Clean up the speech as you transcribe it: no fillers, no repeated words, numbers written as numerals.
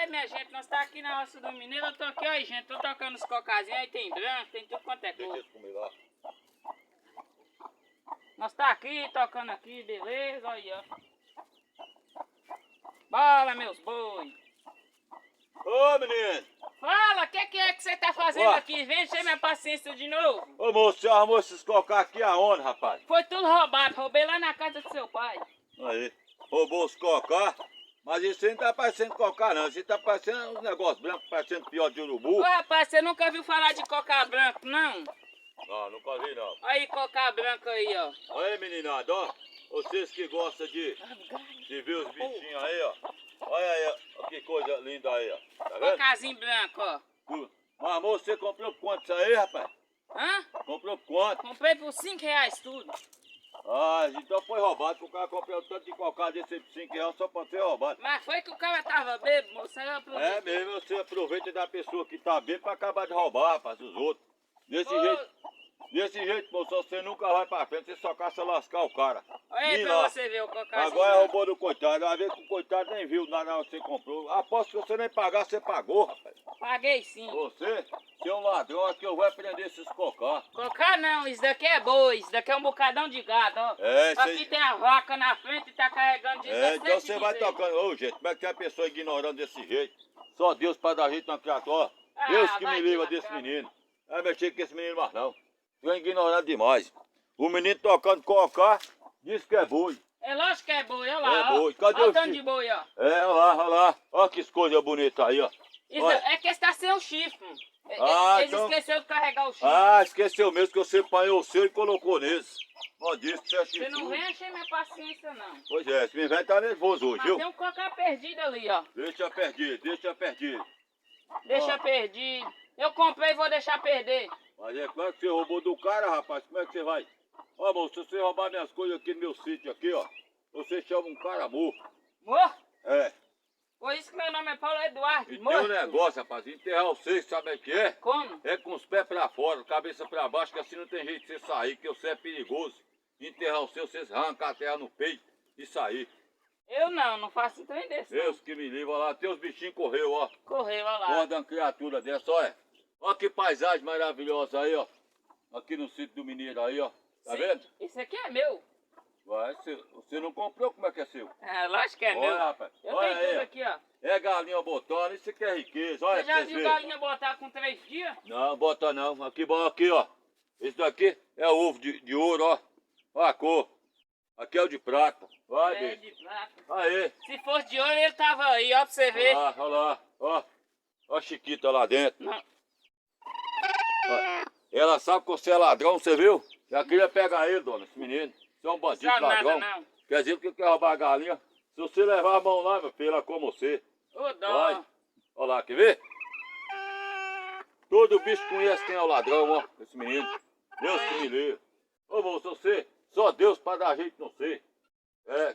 Ei, minha gente, nós tá aqui na roça do Mineiro, eu tô aqui, ó, gente, tô tocando os cocazinhos, aí tem branco, tem tudo quanto é cor. Nós tá aqui, tocando aqui, beleza, olha, ó. Bora, meus boi. Ô, menino! Fala, o que é que você tá fazendo Ó. aqui? Vem encher minha paciência de novo. Ô, moço, você arrumou esses cocá aqui aonde, rapaz? Foi tudo roubado, roubei lá na casa do seu pai. Aí, roubou os cocá? Mas isso aí não tá parecendo cocá, não. Isso aí tá parecendo uns negócios brancos, parecendo pior de urubu. Ô, rapaz, você nunca viu falar de coca branco, não? Não, nunca vi, não. Aí, coca branco aí, ó. Aí, meninada, ó. Vocês que gostam de ver os bichinhos aí, ó. Olha aí, ó, que coisa linda aí, ó. Tá vendo? Cocazinho branco, ó. Mas, moço, você comprou por quanto isso aí, rapaz? Hã? Comprou por quanto? Comprei por R$5 tudo. Ah, então foi roubado, porque o cara comprou tanto de cocá desse por R$5 só pra ser roubado. Mas foi que o cara tava bêbado, moço. Aí eu aproveitei. É mesmo, você aproveita da pessoa que tá bem pra acabar de roubar, rapaz, os outros. Desse jeito, moço, você nunca vai pra frente, você só caça lascar o cara. Olha aí Ih, pra lá. você ver o cocazinho. Agora roubou do coitado, uma vez que o coitado nem viu nada que você comprou. Aposto que você nem pagar, você pagou, rapaz. Paguei sim. Você é um ladrão, aqui eu vou prender esses cocá. Cocar não, isso daqui é boi, isso daqui é um bocadão de gado, ó. É, isso aí. Aqui tem a vaca na frente e tá carregando 17 Então você vai bezerros. tocando. Ô, gente, como é que tem a pessoa ignorando desse jeito? Só Deus pra dar jeito na criatura. Ah, Deus que vai me te livra lascar. desse menino. Não é mexer com esse menino mais não. Tu é ignorante demais. O menino tocando cocá, diz que é boi. É lógico que é boi, olha lá, É ó. boi. Cadê Olha o o tanto chifre? de boi, ó. É, olha lá, olha lá. Olha que coisa bonita aí, ó. Isso Olha. é que esse tá sem o chifre. Ah, Eles então- esqueceram de carregar o chifre. Ah, esqueceu mesmo que você apanhou o seu e colocou nesse. Ó, disse que você é Você não chifrudo. vem encher minha paciência, não. Pois é, esse menino vai estar nervoso hoje, Mas viu? tem um cocar perdido ali, ó. Deixa perdido, deixa perdido. Deixa Ó. perdido. Eu comprei e vou deixar perder. Mas é claro que você roubou do cara, rapaz. Como é que você vai? Ó, moço, se você roubar minhas coisas aqui no meu sítio aqui, ó, você chama um cara morto. Morto? É. Por isso que meu nome é Paulo Eduardo. E tem Morto. um negócio, rapaz, enterrar vocês, sabe o que é? Como? É com os pés pra fora, cabeça pra baixo, que assim não tem jeito de você sair, que você é perigoso. Enterrar o seu, vocês arrancam a terra no peito e sair. Eu não faço um trem desse. não. Deus que me livre, olha lá, tem os bichinhos correu, ó. Correu, olha lá. Guarda uma criatura dessa, olha. Olha que paisagem maravilhosa aí, ó. Aqui no sítio do Mineiro aí, ó. Tá Sim, vendo? Isso aqui é meu. Vai, você não comprou, como é que é seu? É, lógico que é meu. Olha, rapaz. Eu Olha tenho aí, tudo ó. aqui, ó. É galinha botando, isso aqui é riqueza. Olha Você já pra viu vocês verem. galinha botar com 3 dias? Não, bota não. Aqui, aqui, ó. Esse daqui é ovo de ouro, ó. Olha a cor. Aqui é o de prata. Vai, É bicho. de prata. Aí. Se fosse de ouro, ele tava aí, ó, pra você ver. Olha lá. Ó. Ó a Chiquita lá dentro. Não. Ó. Ela sabe que você é ladrão, você viu? Já queria pegar ele, dona, esse menino. Você é um bandido Sabe nada, ladrão. não. Quer dizer que quer roubar a galinha. Se você levar a mão lá, meu filho, ela come você. Ô, dó. Vai. Olha lá, quer ver? Todo bicho conhece quem é o ladrão, ó. Esse menino. Deus que me livre. Ô, moço, você, só Deus pra dar jeito no você. É,